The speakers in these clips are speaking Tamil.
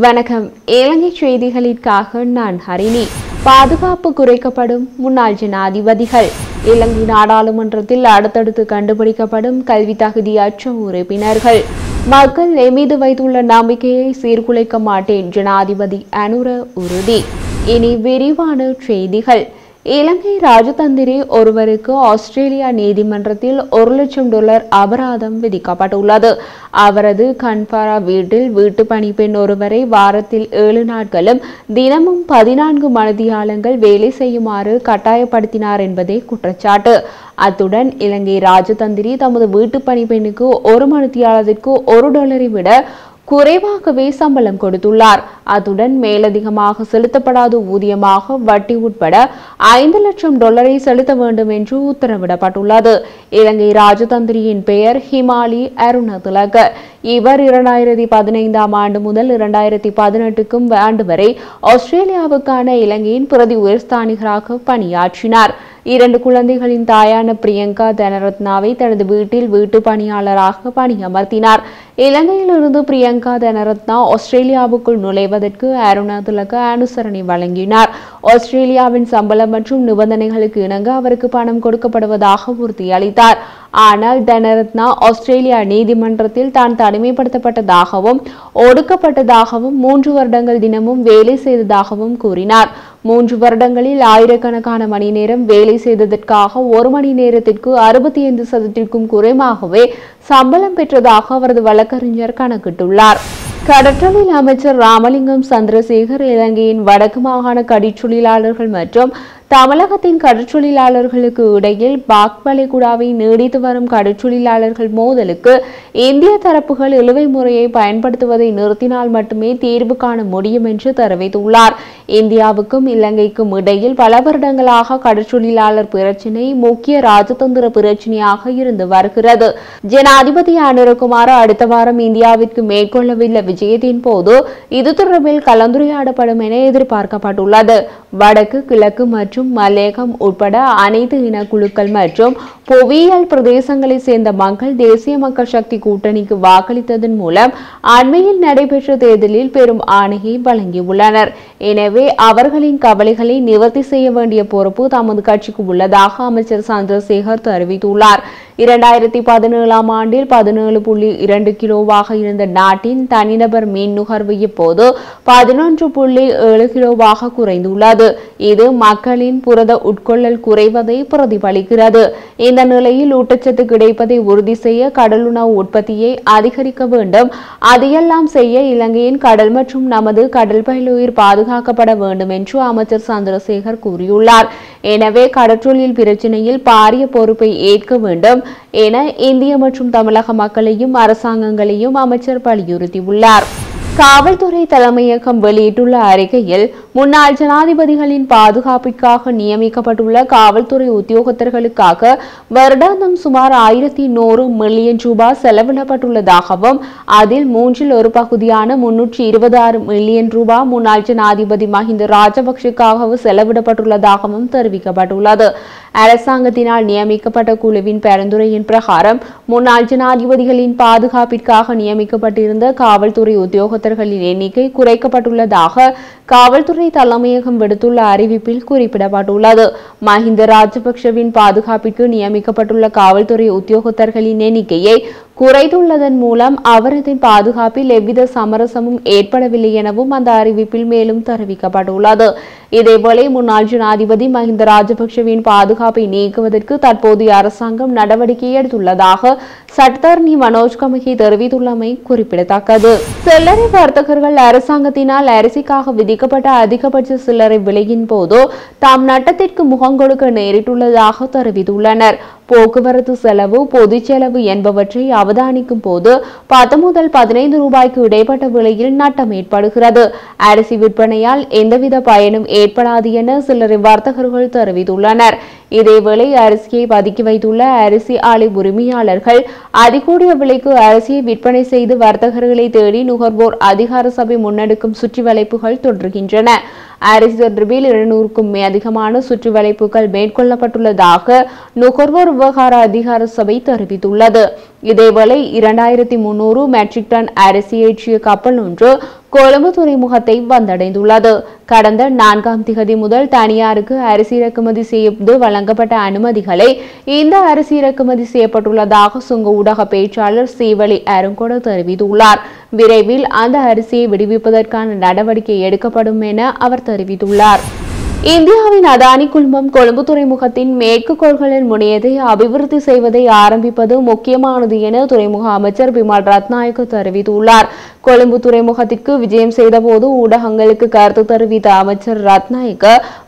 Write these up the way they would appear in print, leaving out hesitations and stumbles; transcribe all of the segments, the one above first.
வணக்கம். இலங்கை செய்திகளுக்காக நான் ஹரிணி. பாதுகாப்பு குறைக்கப்படும் முன்னாள் ஜனாதிபதிகள். இலங்கை நாடாளுமன்றத்தில் அடுத்தடுத்து கண்டுபிடிக்கப்படும் கல்வி தகுதியற்ற உறுப்பினர்கள். மக்கள் எம்மீது வைத்துள்ள நம்பிக்கையை சீர்குலைக்க மாட்டேன், ஜனாதிபதி அனுர உறுதி. இனி விரிவான செய்திகள். இலங்கை ராஜதந்திரி ஒருவருக்கு ஆஸ்திரேலியா நீதிமன்றத்தில் $1,00,000 அபராதம் விதிக்கப்பட்டுள்ளது. அவரது கன்பாரா வீட்டில் வீட்டு பணிப்பெண் ஒருவரை வாரத்தில் 7 நாட்களும் தினமும் 14 மணித்தியாலங்கள் வேலை செய்யுமாறு கட்டாயப்படுத்தினார் என்பதே குற்றச்சாட்டு. அத்துடன் இலங்கை ராஜதந்திரி தமது வீட்டு பணிப்பெண்ணுக்கு 1 மணித்தியாலத்திற்கு $1 விட குறைவாகவே சம்பளம் கொடுத்துள்ளார். அத்துடன் மேலதிகமாக செலுத்தப்படாத ஊதியமாக வட்டி உட்பட $5,00,000 செலுத்த வேண்டும் என்று உத்தரவிடப்பட்டுள்ளது. இலங்கை ராஜதந்திரியின் பெயர் ஹிமாலி அருணதிலக. இவர் 2015ஆம் ஆண்டு முதல் 2018க்கும் ஆண்டு வரை ஆஸ்திரேலியாவுக்கான இலங்கையின் பிரதி உயர்ஸ்தானிகராக பணியாற்றினார். 2 குழந்தைகளின் தாயான பிரியங்கா தனரத்னாவை தனது வீட்டில் வீட்டு பணியாளராக பணியமர்த்தினார். இலங்கையிலிருந்து பிரியங்கா தனரத்னா ஆஸ்திரேலியாவுக்குள் நுழைவதற்கு அருணதிலக அனுசரணை வழங்கினார். ஆஸ்திரேலியாவின் சம்பளம் மற்றும் நிபந்தனைகளுக்கு இணங்க அவருக்கு பணம் கொடுக்கப்படுவதாக உறுதியளித்தார். ஆனால் தனரத்னா ஆஸ்திரேலியா நீதிமன்றத்தில் தான் தனிமைப்படுத்தப்பட்டதாகவும் ஒடுக்கப்பட்டதாகவும் 3 வருடங்கள் தினமும் வேலை செய்ததாகவும் கூறினார். 3 வருடங்களில் ஆயிரக்கணக்கான மணி நேரம் வேலை செய்ததற்காக 1 மணி நேரத்திற்கு 65% குறைவாகவே சம்பளம் பெற்றதாக அவரது வழக்கறிஞர் கணக்கிட்டுள்ளார். கடற்றொழில் அமைச்சர் ராமலிங்கம் சந்திரசேகர் இலங்கையின் வடக்கு மாகாண கடற்றொழிலாளர்கள் மற்றும் தமிழகத்தின் கடற்றொழிலாளர்களுக்கு இடையில் பாக் வளைகுடாவை நீடித்து வரும் கடற்றொழிலாளர்கள் மோதலுக்கு இந்திய தரப்புகள் இழுவை முறையை பயன்படுத்துவதை நிறுத்தினால் மட்டுமே தீர்வு காண முடியும் என்று தெரிவித்துள்ளார். இந்தியாவுக்கும் இலங்கைக்கும் இடையில் பல வருடங்களாக கடற்றொழிலாளர் பிரச்சினை முக்கிய ராஜதந்திர பிரச்சினையாக இருந்து வருகிறது. ஜனாதிபதி அனுரகுமார் அடுத்த வாரம் இந்தியாவிற்கு மேற்கொள்ளவுள்ள விஜயத்தின் போது இது தொடர்பில் கலந்துரையாடப்படும் என எதிர்பார்க்கப்பட்டுள்ளது. வடக்கு, கிழக்கு மற்றும் மலையகம் உட்பட அனைத்து இனக்குழுக்கள் மற்றும் புவியியல் பிரதேசங்களை சேர்ந்த மக்கள் தேசிய மக்கள் சக்தி கூட்டணிக்கு வாக்களித்ததன் மூலம் அண்மையில் நடைபெற்ற தேர்தலில் பெரும் ஆணையை வழங்கியுள்ளனர். எனவே அவர்களின் கவலைகளை நிவர்த்தி செய்ய வேண்டிய பொறுப்பு தமது கட்சிக்கு உள்ளதாக அமைச்சர் சந்திரசேகர் தெரிவித்துள்ளார். 2017ஆம் ஆண்டில் 17.2 கிலோவாக இருந்த நாட்டின் தனிநபர் மீன் நுகர்வு இப்போது 11.7 கிலோவாக குறைந்துள்ளது. இது மக்களின் புரத உட்கொள்ளல் குறைவதை பிரதிபலிக்கிறது. இந்த நிலையில் ஊட்டச்சத்து கிடைப்பதை உறுதி செய்ய கடலுணவு உற்பத்தியை அதிகரிக்க வேண்டும். அதையெல்லாம் செய்ய இலங்கையின் கடல் மற்றும் நமது கடல் பயிலுயிர் பாதுகாக்கப்பட வேண்டும் என்று அமைச்சர் சந்திரசேகர் கூறியுள்ளார். எனவே கடற்றொழில் பிரச்சினையில் பாரிய பொறுப்பை ஏற்க வேண்டும் என இந்திய மற்றும் தமிழக மக்களையும் அரசாங்கங்களையும் அமைச்சர் வலியுறுத்தியுள்ளார். காவல்துறை தலைமையகம் வெளியிட்டுள்ள அறிக்கையில் முன்னாள் ஜனாதிபதிகளின் பாதுகாப்பிற்காக நியமிக்கப்பட்டுள்ள காவல்துறை உத்தியோகத்தர்களுக்காக வருடாந்தம் சுமார் 1,100 மில்லியன் ரூபாய் செலவிடப்பட்டுள்ளதாகவும் அதில் 1/3 பகுதியான 326 மில்லியன் ரூபாய் முன்னாள் ஜனாதிபதி மஹிந்த ராஜபக்ஷவுக்காக செலவிடப்பட்டுள்ளதாகவும் தெரிவிக்கப்பட்டுள்ளது. அரசாங்கத்தினால் நியமிக்கப்பட்ட குழுவின் பரிந்துரையின் பிரகாரம் முன்னாள் ஜனாதிபதிகளின் பாதுகாப்பிற்காக நியமிக்கப்பட்டிருந்த காவல்துறை உத்தியோகத்தர்களின் எண்ணிக்கை குறைக்கப்பட்டுள்ளதாக காவல்துறை தலைமையகம் விடுத்துள்ள அறிவிப்பில் குறிப்பிடப்பட்டுள்ளது. மஹிந்த ராஜபக்ஷவின் பாதுகாப்பிற்கு நியமிக்கப்பட்டுள்ள காவல்துறை உத்தியோகத்தர்களின் எண்ணிக்கையை குறைத்துள்ளதன் மூலம் அவரது பாதுகாப்பில் எவ்வித சமரசமும் ஏற்படவில்லை எனவும் அந்த அறிவிப்பில் மேலும் தெரிவிக்கப்பட்டுள்ளது. இதேவேளை முன்னாள் ஜனாதிபதி மஹிந்த ராஜபக்ஷவின் பாதுகாப்பை நீக்குவதற்கு தற்போதைய அரசாங்கம் நடவடிக்கை எடுத்துள்ளதாக சட்டத்தரணி மனோஜ் கமகி தெரிவித்துள்ளமை குறிப்பிடத்தக்கது. சில்லறை வர்த்தகர்கள் அரசாங்கத்தினால் அரிசிக்காக விதிக்கப்பட்ட அதிகபட்ச சில்லறை விலையின் போது தாம் நட்டத்திற்கு முகங்கொடுக்க நேரிட்டுள்ளதாக தெரிவித்துள்ளனர். போக்குவரத்து செலவு, பொது செலவு என்பவற்றை அவதானிக்கும் போது 10 முதல் 15 ரூபாய்க்கு இடைப்பட்ட விலையில் நட்டம் ஏற்படுகிறது. அரிசி விற்பனையால் எந்தவித பயனும் ஏற்படாது என சில்லறை வர்த்தகர்கள் தெரிவித்துள்ளனர். இதேவேளை அரிசியை பதுக்கி வைத்துள்ள அரிசி ஆலை உரிமையாளர்கள் அதிகூடிய விலைக்கு அரிசியை விற்பனை செய்து வர்த்தகர்களை தேடி நுகர்வோர் அதிகார சபை முன்னெடுக்கும் சுற்றி வளைப்புகள் தொடர்கின்றன. அரிசி தொடர்பில் 200க்கும் அதிகமான சுற்றி வளைப்புகள் மேற்கொள்ளப்பட்டுள்ளதாக நுகர்வோர் விவகார அதிகார சபை தெரிவித்துள்ளது. இதேவேளை 2300 மெட்ரிக் டன் அரிசி ஏற்றிய கப்பல் ஒன்று கொழும்பு துறைமுகத்தை வந்தடைந்துள்ளது. கடந்த 4ஆம் திகதி முதல் தனியாருக்கு அரிசி இறக்குமதி செய்து வழங்கப்பட்ட அனுமதிகளை இந்த அரிசி இறக்குமதி செய்யப்பட்டுள்ளதாக சுங்க ஊடக பேச்சாளர் சீவலி அருங்கொட தெரிவித்துள்ளார். விரைவில் அந்த அரிசியை விடுவிப்பதற்கான நடவடிக்கை எடுக்கப்படும் என அவர் தெரிவித்துள்ளார். இந்தியாவின் அதானி குழுமம் கொழும்பு துறைமுகத்தின் மேற்கு கோள்களின் முனையத்தை அபிவிருத்தி செய்வதை ஆரம்பிப்பது முக்கியமானது என துறைமுக அமைச்சர் பிமல் ரத்நாயக்க தெரிவித்துள்ளார். கொழும்பு துறைமுகத்திற்கு விஜயம் செய்தபோது ஊடகங்களுக்கு கருத்து தெரிவித்த அமைச்சர் ரத்நாயக்க,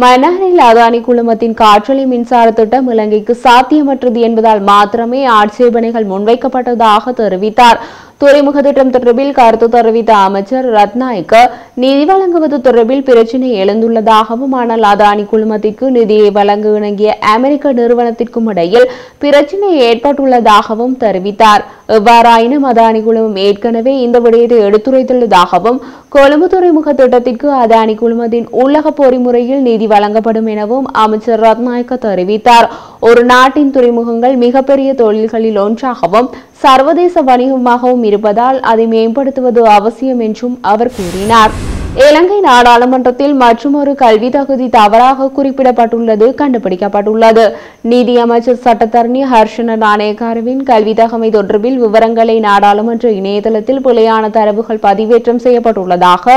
மன்னாரில் அதானி குழுமத்தின் காற்றலை மின்சார திட்டம் இலங்கைக்கு சாத்தியமற்றது என்பதால் மாத்திரமே ஆட்சேபனைகள் முன்வைக்கப்பட்டதாக தெரிவித்தார். துறைமுக திட்டம் தொடர்பில் கருத்து தெரிவித்த அமைச்சர் ரத்நாயக்க, நிதி வழங்குவது தொடர்பில் பிரச்சினை எழுந்துள்ளதாகவும், ஆனால் அதானி குழுமத்திற்கு நிதியை வழங்க இணங்கிய அமெரிக்க நிறுவனத்திற்கும் இடையில் பிரச்சினை ஏற்பட்டுள்ளதாகவும் தெரிவித்தார். எவ்வாறாயினும் அதானி குழுமம் ஏற்கனவே இந்த விடயத்தை எடுத்துரைத்துள்ளதாகவும், கொழும்பு துறைமுக திட்டத்திற்கு அதானி குழுமத்தின் உள்ளக பொறிமுறையில் நிதி வழங்கப்படும் எனவும் அமைச்சர் ரத்நாயக்க தெரிவித்தார். ஒரு நாட்டின் துறைமுகங்கள் மிகப்பெரிய தொழில்களில் ஒன்றாகவும் சர்வதேச வணிகமாகவும் இருப்பதால் அதை மேம்படுத்துவது அவசியம் என்றும் அவர் கூறினார். இலங்கை நாடாளுமன்றத்தில் மற்றுமொரு கல்வி தகுதி தவறாக குறிப்பிடப்பட்டுள்ளது கண்டுபிடிக்கப்பட்டுள்ளது. நீதியமைச்சர் சட்டத்தரணி ஹர்ஷன நாணயக்காரவின் கல்வி தகமை தொடர்பில் விவரங்களை நாடாளுமன்ற இணையதளத்தில் பிழையான தரவுகள் பதிவேற்றம் செய்யப்பட்டுள்ளதாக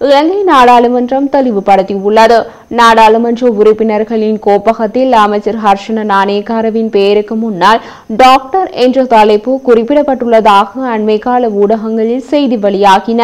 இலங்கை நாடாளுமன்றம் தெளிவுபடுத்தியுள்ளது. நாடாளுமன்ற உறுப்பினர்களின் கோப்பகத்தில் அமைச்சர் ஹர்ஷன நாணயக்காரவின் பெயருக்கு முன்னால் டாக்டர் என்ற தலைப்பு குறிப்பிடப்பட்டுள்ளதாக அண்மை கால ஊடகங்களில் செய்தி வெளியாகின.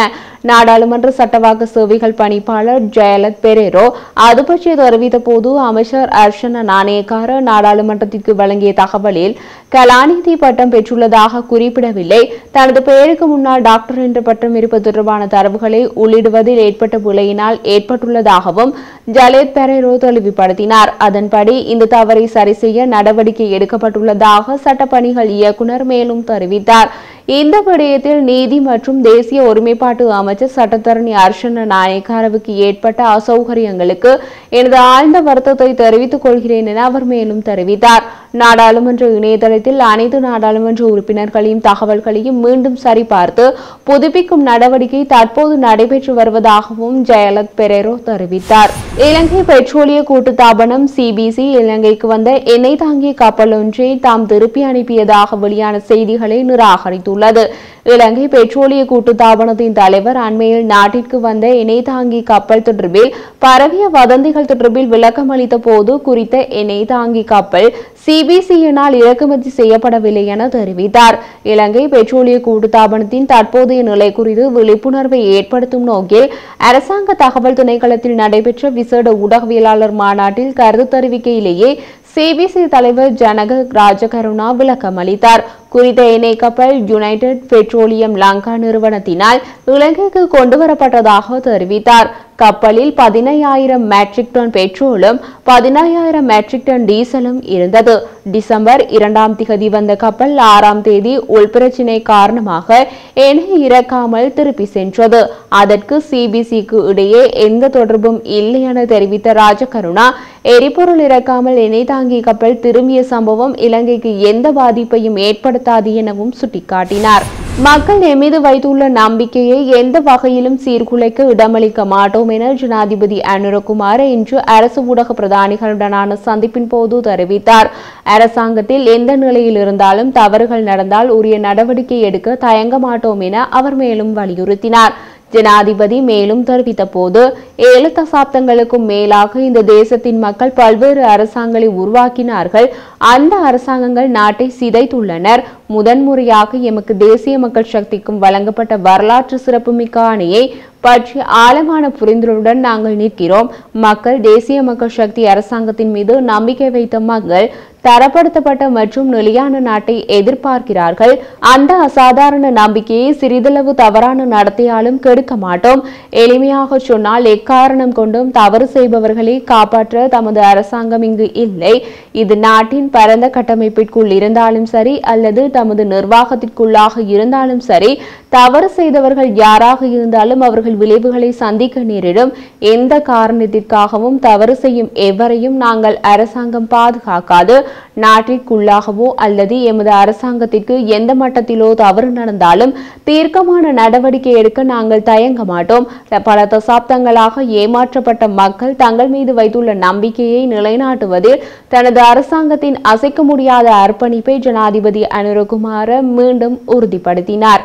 நாடாளுமன்ற சட்டவாக்க சேவைகள் பணிப்பாளர் ஜெயலத் பெரேரோ அது பற்றி தெரிவித்த போது, அமைச்சர் ஹர்ஷன நாணயக்கார நாடாளுமன்றத்திற்கு வழங்கிய தகவலில் கலாநிதி பட்டம் பெற்றுள்ளதாக குறிப்பிடவில்லை. தனது பெயருக்கு முன்னால் டாக்டர் என்ற பட்டம் இருப்பது தொடர்பான தரவுகளை உள்ளிடுவதில் ஏற்பட்ட பிழையினால் ஏற்பட்டுள்ளதாகவும் ஜெயலத் பெரேரோ தெளிவுபடுத்தினார். அதன்படி இந்த தவறை சரி செய்ய நடவடிக்கை எடுக்கப்பட்டுள்ளதாக சட்டப்பணிகள் இயக்குநர் மேலும் தெரிவித்தார். இந்த விடயத்தில் நீதி மற்றும் தேசிய ஒருமைப்பாட்டு அமைச்சர் சட்டத்தரணி ஹர்ஷன நாணயக்காரவுக்கு ஏற்பட்ட அசௌகரியங்களுக்கு எனது ஆழ்ந்த வருத்தத்தை தெரிவித்துக் கொள்கிறேன் என அவர் மேலும் தெரிவித்தார். நாடாளுமன்ற இணையதளத்தில் அனைத்து நாடாளுமன்ற உறுப்பினர்களின் தகவல்களையும் மீண்டும் சரிபார்த்து புதுப்பிக்கும் நடவடிக்கை தற்போது நடைபெற்று வருவதாகவும் ஜெயலத் பெரேரோ தெரிவித்தார். இலங்கை பெட்ரோலிய கூட்டுத்தாபனம் சிபிசி இலங்கைக்கு வந்த எண்ணெய் தாங்கிய கப்பல் ஒன்றை தாம் திருப்பி அனுப்பியதாக வெளியான செய்திகளை நிராகரித்துள்ளது. இலங்கை பெட்ரோலிய கூட்டுத்தாபனத்தின் தலைவர் அண்மையில் நாட்டிற்கு வந்த எண்ணெய் தாங்கி கப்பல் தொடர்பில் பரவிய வதந்திகள் தொடர்பில் விளக்கம் அளித்த போது, குறித்த எண்ணெய் தாங்கி கப்பல் சிபிசியினால் இறக்குமதி செய்யப்படவில்லை என தெரிவித்தார். இலங்கை பெட்ரோலிய கூட்டுத்தாபனத்தின் தற்போதைய நிலை குறித்து விழிப்புணர்வை ஏற்படுத்தும் நோக்கில் அரசாங்க தகவல் திணைக்களத்தில் நடைபெற்ற விசேட ஊடகவியலாளர் மாநாட்டில் கருத்து தெரிவிக்கையிலேயே சிபிசி தலைவர் ஜனக ராஜகருணா விளக்கம் அளித்தார். குறித்த எண்ணெய் கப்பல் யுனைடெட் பெட்ரோலியம் லங்கா நிறுவனத்தினால் இலங்கைக்கு கொண்டுவரப்பட்டதாக தெரிவித்தார். கப்பலில் 15,000 மெட்ரிக் டன் பெட்ரோலும் 15,000 மெட்ரிக் டன் டீசலும் இருந்தது. டிசம்பர் 2ஆம் திகதி வந்த கப்பல் 6ஆம் தேதி உள்பிரச்சினை காரணமாக எண்ணெய் இறக்காமல் திருப்பி சென்றது. அதற்கு சிபிசிக்கு இடையே எந்த தொடர்பும் இல்லை என தெரிவித்த ராஜகருணா, எரிபொருள் இறக்காமல் எண்ணெய் தாங்கிய கப்பல் திரும்பிய சம்பவம் இலங்கைக்கு எந்த பாதிப்பையும் ஏற்படுத்தாது எனவும் சுட்டிக்காட்டினார். மக்கள் எம்மீது வைத்துள்ள நம்பிக்கையை எந்த வகையிலும் சீர்குலைக்க இடமளிக்க மாட்டோம் என ஜனாதிபதி அனுரகுமார இன்று அரசு ஊடக பிரதானிகளுடனான சந்திப்பின் போது தெரிவித்தார். அரசாங்கத்தில் எந்த நிலையில் இருந்தாலும் தவறுகள் நடந்தால் உரிய நடவடிக்கை எடுக்க தயங்க மாட்டோம் என அவர் மேலும் வலியுறுத்தினார். ஜனாதிபதி மேலும் தெரிவித்த போது, 7 தசாப்தங்களுக்கும் மேலாக இந்த தேசத்தின் மக்கள் பல்வேறு அரசாங்கங்களை உருவாக்கினார்கள். அந்த அரசாங்கங்கள் நாட்டை சிதைத்துள்ளனர். முதன்முறையாக எமக்கு தேசிய மக்கள் சக்திக்கும் வழங்கப்பட்ட வரலாற்று சிறப்புமிக்க ஆணையை பற்றி ஆழமான புரிதலுடன் நாங்கள் நிற்கிறோம். மக்கள் தேசிய மக்கள் சக்தி அரசாங்கத்தின் மீது நம்பிக்கை வைத்த மக்கள் தரப்படுத்தப்பட்ட மற்றும் நிலையான நாட்டை எதிர்பார்க்கிறார்கள். அந்த அசாதாரண நம்பிக்கையை சிறிதளவு தவறான நடத்தையாலும் கெடுக்க மாட்டோம். எளிமையாக சொன்னால், எக்காரணம் கொண்டும் தவறு செய்பவர்களை காப்பாற்ற தமது அரசாங்கம் இங்கு இல்லை. இது நாட்டின் பரந்த கட்டமைப்பிற்குள் இருந்தாலும் சரி அல்லது தமது நிர்வாகத்திற்குள்ளாக இருந்தாலும் சரி, தவறு செய்தவர்கள் யாராக இருந்தாலும் அவர்கள் விளைவுகளை சந்திக்க நேரிடும். எந்த காரணத்திற்காகவும் தவறு செய்யும் எவரையும் நாங்கள் அரசாங்கம் பாதுகாக்காது. நாட்டிற்குள்ளாகவோ அல்லது எமது அரசாங்கத்திற்கு எந்த மட்டத்திலோ தவறு நடந்தாலும் தீர்க்கமான நடவடிக்கை எடுக்க நாங்கள் தயங்க மாட்டோம். பல தசாப்தங்களாக ஏமாற்றப்பட்ட மக்கள் தங்கள் மீது வைத்துள்ள நம்பிக்கையை நிலைநாட்டுவதில் தனது அரசாங்கத்தின் அசைக்க முடியாத அர்ப்பணிப்பை ஜனாதிபதி அனுரகுமார மீண்டும் உறுதிப்படுத்தினார்.